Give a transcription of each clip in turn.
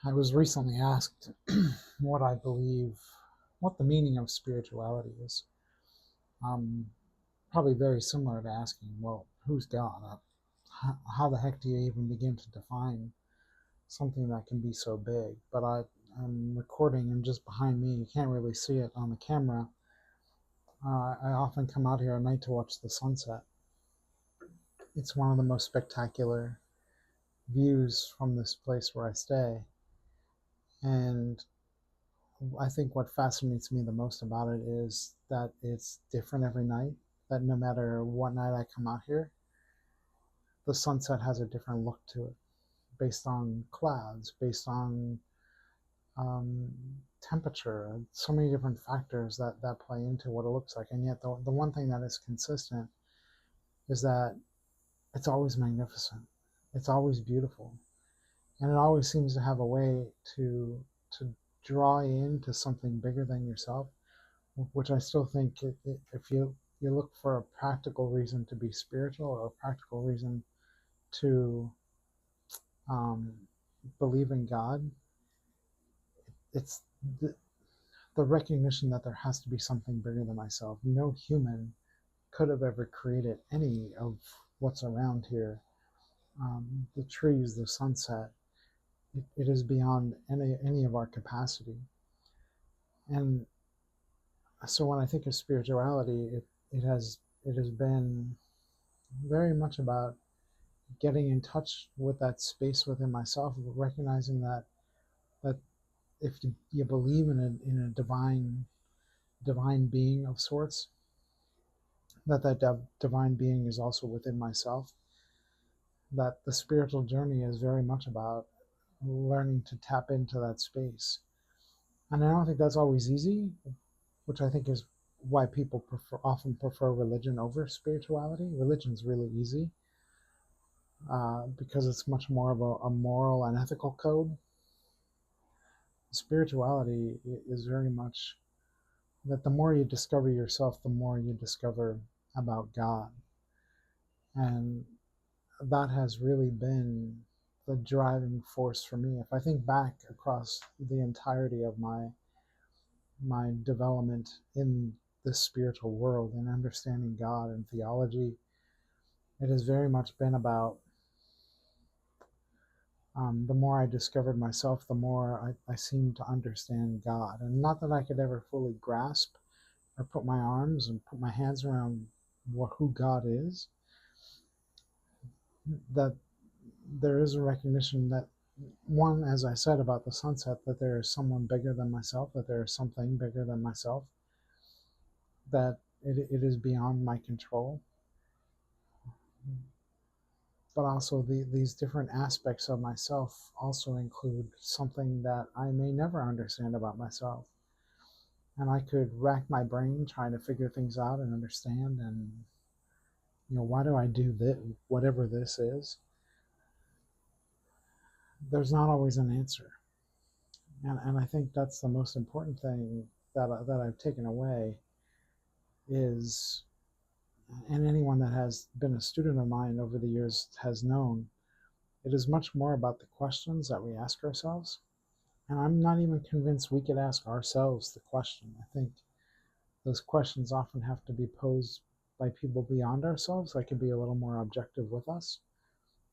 I was recently asked what I believe, what the meaning of spirituality is. Um, Probably very similar to asking, well, who's God? How the heck do you even begin to define something that can be so big? But I'm recording, and just behind me, you can't really see it on the camera. I often come out here at night to watch the sunset. It's one of the most spectacular views from this place where I stay. And I think what fascinates me the most about it is that it's different every night. That no matter what night I come out here, the sunset has a different look to it, based on clouds, based on um, temperature, so many different factors that play into what it looks like. And yet, the one thing that is consistent is that it's always magnificent, it's always beautiful, and it always seems to have a way to draw you into something bigger than yourself, which I still think if you look for a practical reason to be spiritual or a practical reason to um, believe in God, it's the, the recognition that there has to be something bigger than myself. No human could have ever created any of what's around here. The trees, the sunset, it is beyond any of our capacity. And so when I think of spirituality, it has been very much about getting in touch with that space within myself, recognizing that if you believe in a divine being of sorts, that divine being is also within myself. That the spiritual journey is very much about learning to tap into that space. And I don't think that's always easy, which I think is why people often prefer religion over spirituality. Religion's really easy because it's much more of a moral and ethical code. Spirituality is very much that the more you discover yourself, the more you discover about God. And that has really been the driving force for me. If I think back across the entirety of my development in this spiritual world and understanding God and theology, it has very much been about the more I discovered myself, the more I seemed to understand God. And not that I could ever fully grasp or put my arms and put my hands around who God is, that there is a recognition that, one, as I said about the sunset, that there is someone bigger than myself, that there is something bigger than myself, that it is beyond my control. But also these different aspects of myself also include something that I may never understand about myself. And I could rack my brain trying to figure things out and understand, and why do I do this, whatever this is. There's not always an answer. And I think that's the most important thing that I've taken away is, and anyone that has been a student of mine over the years has known, it is much more about the questions that we ask ourselves. And I'm not even convinced we could ask ourselves the question. I think those questions often have to be posed by people beyond ourselves that can be a little more objective with us.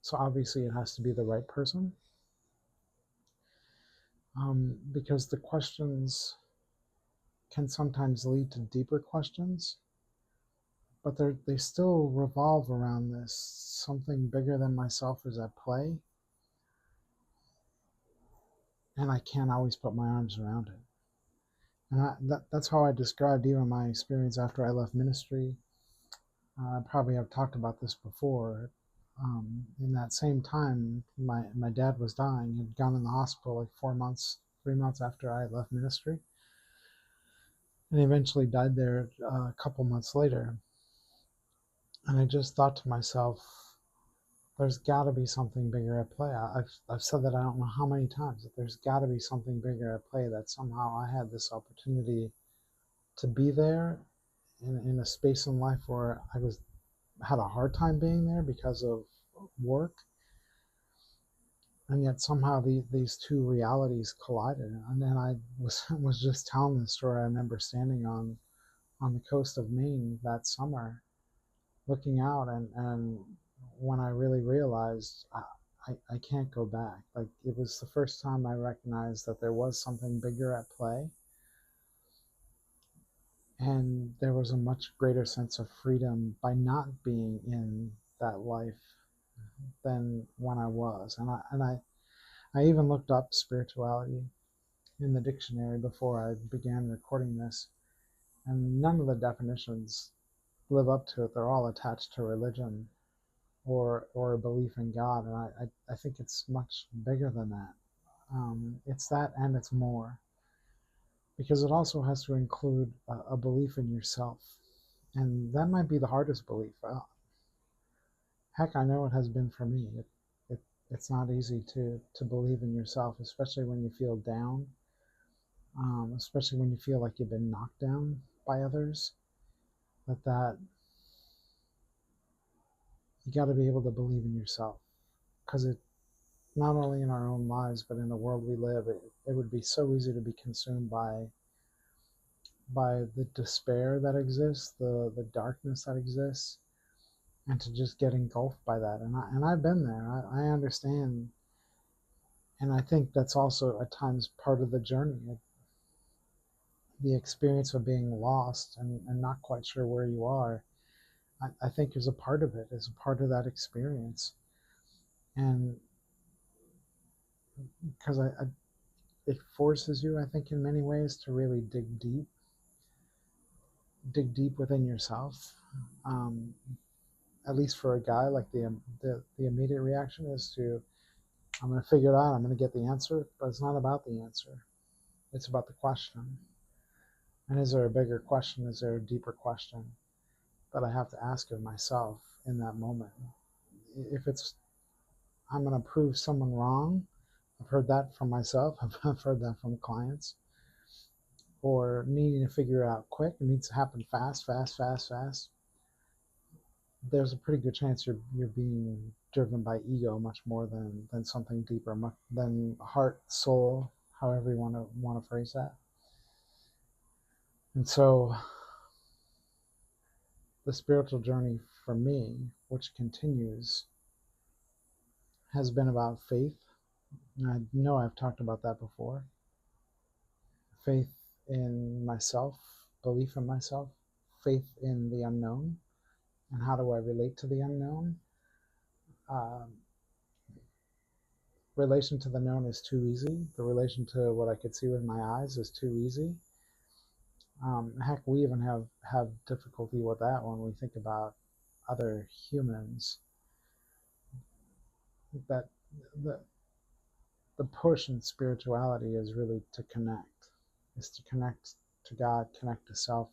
So obviously it has to be the right person, because the questions can sometimes lead to deeper questions, but they still revolve around this something bigger than myself is at play, and I can't always put my arms around it. And that's how I described even my experience after I left ministry. I probably have talked about this before. In that same time, my dad was dying. He'd gone in the hospital like 4 months, 3 months after I left ministry, and he eventually died there a couple months later. And I just thought to myself, there's got to be something bigger at play. I've said that I don't know how many times, that there's got to be something bigger at play, that somehow I had this opportunity to be there in a space in life where had a hard time being there because of work. and yet somehow these two realities collided. And then I was just telling this story. I remember standing on the coast of Maine that summer, looking out, and when I really realized I can't go back. Like, it was the first time I recognized that there was something bigger at play, and there was a much greater sense of freedom by not being in that life than when I was. I even looked up spirituality in the dictionary before I began recording this, and none of the definitions live up to it. They're all attached to religion or a belief in God, and I think it's much bigger than that. It's that, and it's more, because it also has to include a belief in yourself, and that might be the hardest belief. Heck, I know it has been for me. It it's not easy to believe in yourself, especially when you feel down, especially when you feel like you've been knocked down by others. That you got to be able to believe in yourself, because it, not only in our own lives but in the world we live, it would be so easy to be consumed by the despair that exists, the darkness that exists, and to just get engulfed by that. And I've been there. I understand, and I think that's also at times part of the journey. The experience of being lost and not quite sure where you are, I think is a part of it, is a part of that experience. And because it forces you, I think, in many ways to really dig deep within yourself. Um, at least for a guy, like the immediate reaction is to, I'm going to figure it out, I'm going to get the answer, but it's not about the answer. It's about the question. And is there a bigger question? Is there a deeper question that I have to ask of myself in that moment? If it's, I'm going to prove someone wrong, I've heard that from myself, I've heard that from clients, or needing to figure it out quick, it needs to happen fast, fast, fast, fast. There's a pretty good chance you're being driven by ego much more than something deeper, than heart, soul, however you want to phrase that. And so the spiritual journey for me, which continues, has been about faith. And I know I've talked about that before. Faith in myself, belief in myself, faith in the unknown, and how do I relate to the unknown. Um, relation to the known is too easy. The relation to what I could see with my eyes is too easy. Heck, we even have difficulty with that when we think about other humans. That the the push in spirituality is really to connect, is to connect to God, connect to self,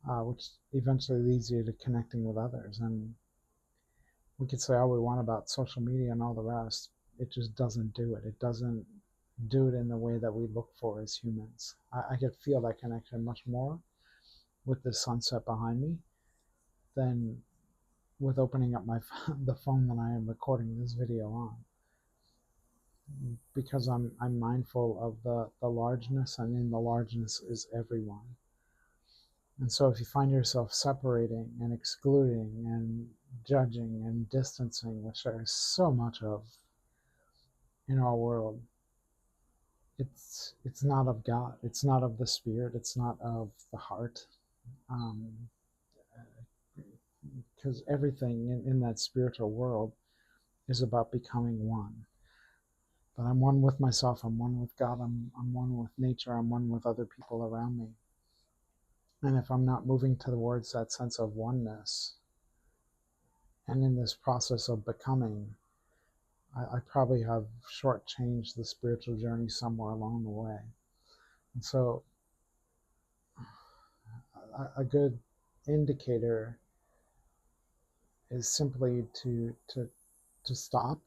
which eventually leads you to connecting with others. And we could say all we want about social media and all the rest. It just doesn't do it. It doesn't do it in the way that we look for as humans. I could feel that connection much more with the sunset behind me than with opening up my the phone that I am recording this video on, because I'm mindful of the largeness, and in the largeness is everyone. And so if you find yourself separating and excluding and judging and distancing, which there is so much of in our world, it's not of God. It's not of the Spirit. It's not of the heart. Because everything in that spiritual world is about becoming one. That I'm one with myself. I'm one with God. I'm one with nature. I'm one with other people around me. And if I'm not moving towards that sense of oneness, and in this process of becoming, I probably have shortchanged the spiritual journey somewhere along the way. And so a good indicator is simply to stop,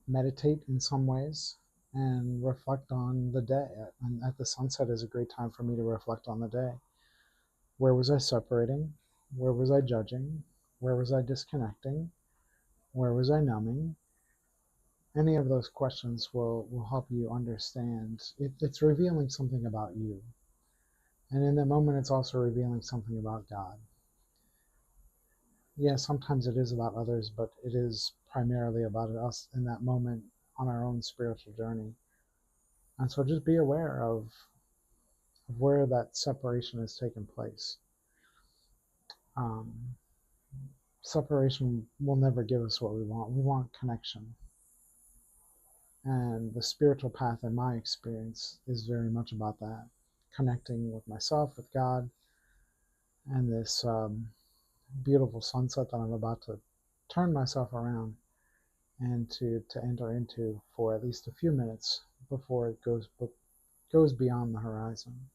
meditate in some ways, and reflect on the day. And at the sunset is a great time for me to reflect on the day. Where was I separating? Where was I judging? Where was I disconnecting? Where was I numbing? any of those questions will help you understand. It's revealing something about you. And in that moment, it's also revealing something about God. Yeah, sometimes it is about others, but it is primarily about us in that moment on our own spiritual journey. And so just be aware of where that separation has taken place. Um, Separation will never give us what we want. We want connection. And the spiritual path, in my experience, is very much about that, connecting with myself, with God, and this beautiful sunset that I'm about to turn myself around and to enter into for at least a few minutes before it goes beyond the horizon.